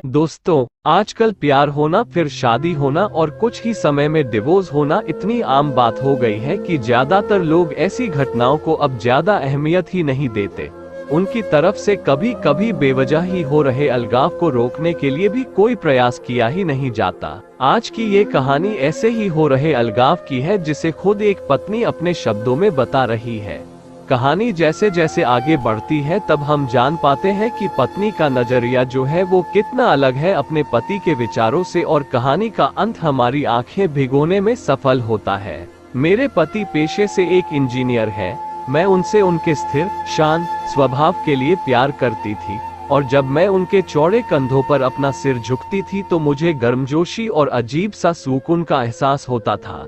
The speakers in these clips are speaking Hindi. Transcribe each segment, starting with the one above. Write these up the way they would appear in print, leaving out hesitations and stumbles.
दोस्तों, आजकल प्यार होना, फिर शादी होना और कुछ ही समय में डिवोर्स होना इतनी आम बात हो गई है कि ज्यादातर लोग ऐसी घटनाओं को अब ज्यादा अहमियत ही नहीं देते। उनकी तरफ से कभी कभी बेवजह ही हो रहे अलगाव को रोकने के लिए भी कोई प्रयास किया ही नहीं जाता। आज की ये कहानी ऐसे ही हो रहे अलगाव की है, जिसे खुद एक पत्नी अपने शब्दों में बता रही है। कहानी जैसे जैसे आगे बढ़ती है तब हम जान पाते हैं कि पत्नी का नजरिया जो है वो कितना अलग है अपने पति के विचारों से, और कहानी का अंत हमारी आंखें भिगोने में सफल होता है। मेरे पति पेशे से एक इंजीनियर है। मैं उनसे उनके स्थिर शांत स्वभाव के लिए प्यार करती थी, और जब मैं उनके चौड़े कंधों पर अपना सिर झुकती थी तो मुझे गर्मजोशी और अजीब सा सुकून का एहसास होता था।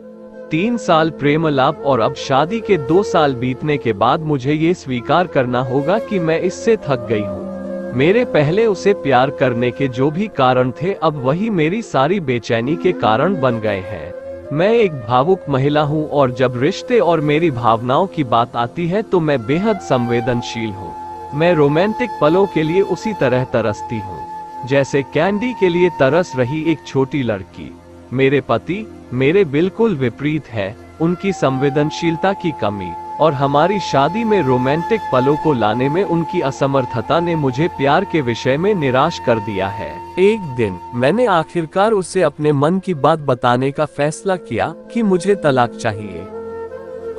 3 साल प्रेमलाप और अब शादी के 2 साल बीतने के बाद मुझे ये स्वीकार करना होगा कि मैं इससे थक गई हूँ। मेरे पहले उसे प्यार करने के जो भी कारण थे, अब वही मेरी सारी बेचैनी के कारण बन गए हैं। मैं एक भावुक महिला हूँ, और जब रिश्ते और मेरी भावनाओं की बात आती है तो मैं बेहद संवेदनशील हूँ। मैं रोमांटिक पलों के लिए उसी तरह तरसती हूँ जैसे कैंडी के लिए तरस रही एक छोटी लड़की। मेरे पति मेरे बिल्कुल विपरीत है। उनकी संवेदनशीलता की कमी और हमारी शादी में रोमांटिक पलों को लाने में उनकी असमर्थता ने मुझे प्यार के विषय में निराश कर दिया है। एक दिन मैंने आखिरकार उसे अपने मन की बात बताने का फैसला किया कि मुझे तलाक चाहिए,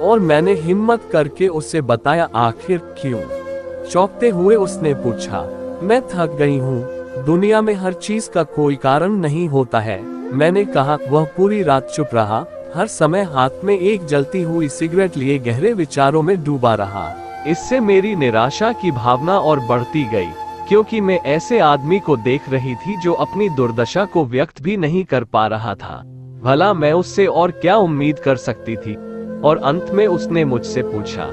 और मैंने हिम्मत करके उसे बताया। आखिर क्यों? चौंकते हुए उसने पूछा। मैं थक गई हूँ। दुनिया में हर चीज का कोई कारण नहीं होता है, मैंने कहा। वह पूरी रात चुप रहा, हर समय हाथ में एक जलती हुई सिगरेट लिए गहरे विचारों में डूबा रहा। इससे मेरी निराशा की भावना और बढ़ती गई, क्योंकि मैं ऐसे आदमी को देख रही थी जो अपनी दुर्दशा को व्यक्त भी नहीं कर पा रहा था। भला मैं उससे और क्या उम्मीद कर सकती थी? और अंत में उसने मुझसे पूछा,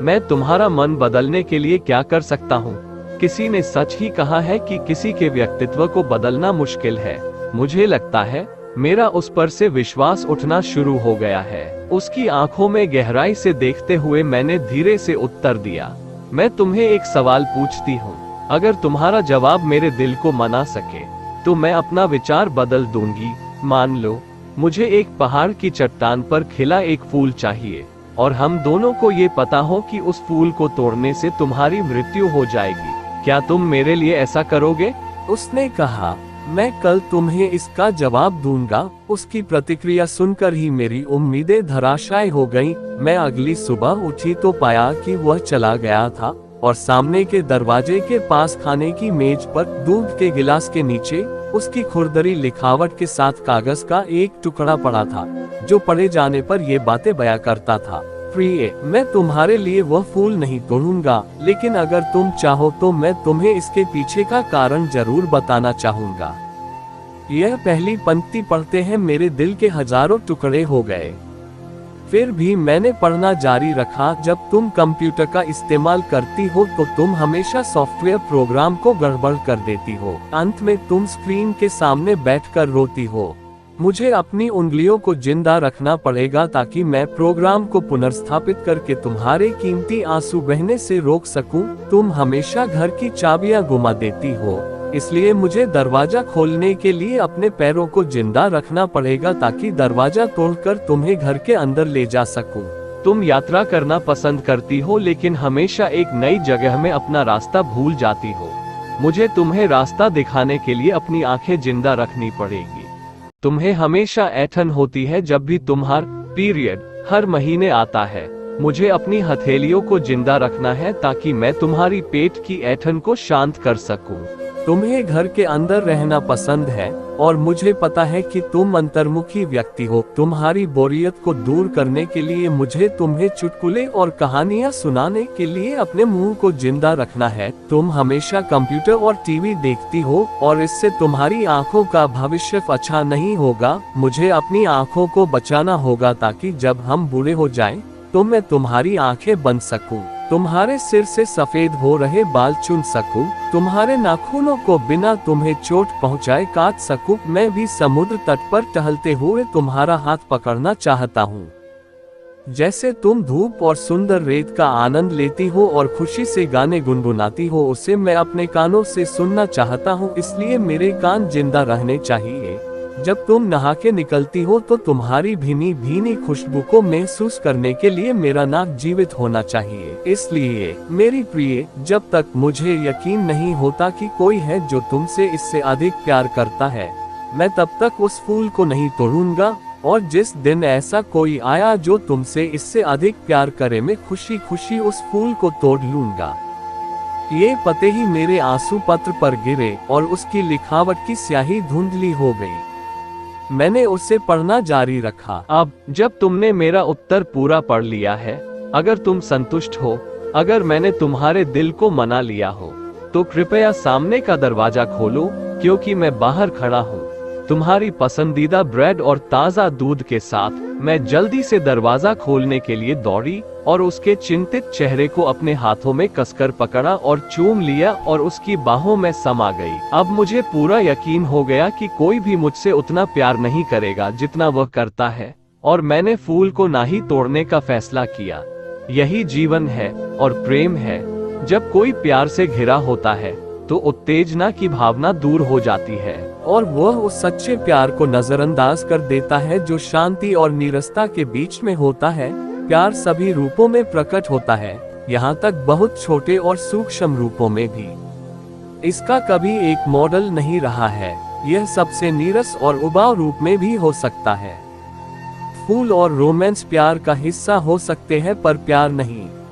मैं तुम्हारा मन बदलने के लिए क्या कर सकता हूँ? किसी ने सच ही कहा है कि किसी के व्यक्तित्व को बदलना मुश्किल है। मुझे लगता है मेरा उस पर से विश्वास उठना शुरू हो गया है। उसकी आंखों में गहराई से देखते हुए मैंने धीरे से उत्तर दिया, मैं तुम्हें एक सवाल पूछती हूँ। अगर तुम्हारा जवाब मेरे दिल को मना सके तो मैं अपना विचार बदल दूंगी। मान लो मुझे एक पहाड़ की चट्टान पर खिला एक फूल चाहिए, और हम दोनों को ये पता हो कि उस फूल को तोड़ने से तुम्हारी मृत्यु हो जाएगी। क्या तुम मेरे लिए ऐसा करोगे? उसने कहा, मैं कल तुम्हें इसका जवाब दूंगा। उसकी प्रतिक्रिया सुनकर ही मेरी उम्मीदें धराशायी हो गईं। मैं अगली सुबह उठी तो पाया कि वह चला गया था, और सामने के दरवाजे के पास खाने की मेज पर दूध के गिलास के नीचे उसकी खुरदरी लिखावट के साथ कागज का एक टुकड़ा पड़ा था, जो पढ़े जाने पर ये बातें बयां करता था। प्रिय, मैं तुम्हारे लिए वह फूल नहीं तोड़ूंगा, लेकिन अगर तुम चाहो तो मैं तुम्हें इसके पीछे का कारण जरूर बताना चाहूंगा। यह पहली पंक्ति पढ़ते हैं मेरे दिल के हजारों टुकड़े हो गए। फिर भी मैंने पढ़ना जारी रखा। जब तुम कंप्यूटर का इस्तेमाल करती हो तो तुम हमेशा सॉफ्टवेयर प्रोग्राम को गड़बड़ कर देती हो। अंत में तुम स्क्रीन के सामने बैठकर रोती हो। मुझे अपनी उंगलियों को जिंदा रखना पड़ेगा ताकि मैं प्रोग्राम को पुनर्स्थापित करके तुम्हारे कीमती आंसू बहने से रोक सकूं। तुम हमेशा घर की चाबियां गुमा देती हो, इसलिए मुझे दरवाजा खोलने के लिए अपने पैरों को जिंदा रखना पड़ेगा ताकि दरवाजा तोड़कर तुम्हें घर के अंदर ले जा सकूं। तुम यात्रा करना पसंद करती हो, लेकिन हमेशा एक नई जगह में अपना रास्ता भूल जाती हो। मुझे तुम्हें रास्ता दिखाने के लिए अपनी आंखें जिंदा रखनी पड़ेगी। तुम्हें हमेशा ऐंठन होती है जब भी तुम्हारा पीरियड हर महीने आता है। मुझे अपनी हथेलियों को जिंदा रखना है ताकि मैं तुम्हारी पेट की ऐंठन को शांत कर सकूं। तुम्हें घर के अंदर रहना पसंद है, और मुझे पता है कि तुम अंतर्मुखी व्यक्ति हो। तुम्हारी बोरियत को दूर करने के लिए मुझे तुम्हें चुटकुले और कहानियां सुनाने के लिए अपने मुंह को जिंदा रखना है। तुम हमेशा कंप्यूटर और टीवी देखती हो, और इससे तुम्हारी आंखों का भविष्य अच्छा नहीं होगा। मुझे अपनी आंखों को बचाना होगा ताकि जब हम बूढ़े हो जाएं, तो मैं तुम्हारी आंखें बन सकूं, तुम्हारे सिर से सफेद हो रहे बाल चुन सकूं, तुम्हारे नाखूनों को बिना तुम्हें चोट पहुंचाए काट सकूं। मैं भी समुद्र तट पर टहलते हुए तुम्हारा हाथ पकड़ना चाहता हूं। जैसे तुम धूप और सुंदर रेत का आनंद लेती हो और खुशी से गाने गुनगुनाती हो, उसे मैं अपने कानों से सुनना चाहता हूँ, इसलिए मेरे कान जिंदा रहने चाहिए। जब तुम नहा के निकलती हो तो तुम्हारी भीनी भीनी खुशबू को महसूस करने के लिए मेरा नाक जीवित होना चाहिए। इसलिए मेरी प्रिय, जब तक मुझे यकीन नहीं होता कि कोई है जो तुमसे इससे अधिक प्यार करता है, मैं तब तक उस फूल को नहीं तोड़ूंगा। और जिस दिन ऐसा कोई आया जो तुमसे इससे अधिक प्यार करे, मैं खुशी खुशी उस फूल को तोड़ लूंगा। ये पते ही मेरे आंसू पत्र पर गिरे और उसकी लिखावट की स्याही धुंधली हो गई। मैंने उसे पढ़ना जारी रखा। अब जब तुमने मेरा उत्तर पूरा पढ़ लिया है, अगर तुम संतुष्ट हो, अगर मैंने तुम्हारे दिल को मना लिया हो, तो कृपया सामने का दरवाजा खोलो, क्योंकि मैं बाहर खड़ा हूँ तुम्हारी पसंदीदा ब्रेड और ताज़ा दूध के साथ। मैं जल्दी से दरवाजा खोलने के लिए दौड़ी और उसके चिंतित चेहरे को अपने हाथों में कसकर पकड़ा और चूम लिया और उसकी बाहों में समा गई। अब मुझे पूरा यकीन हो गया कि कोई भी मुझसे उतना प्यार नहीं करेगा जितना वह करता है, और मैंने फूल को ना ही तोड़ने का फैसला किया। यही जीवन है और प्रेम है। जब कोई प्यार से घिरा होता है तो उत्तेजना की भावना दूर हो जाती है और वह उस सच्चे प्यार को नजरअंदाज कर देता है जो शांति और नीरसता के बीच में होता है। प्यार सभी रूपों में प्रकट होता है, यहाँ तक बहुत छोटे और सूक्ष्म रूपों में भी। इसका कभी एक मॉडल नहीं रहा है। यह सबसे नीरस और उबाऊ रूप में भी हो सकता है। फूल और रोमांस प्यार का हिस्सा हो सकते हैं, पर प्यार नहीं।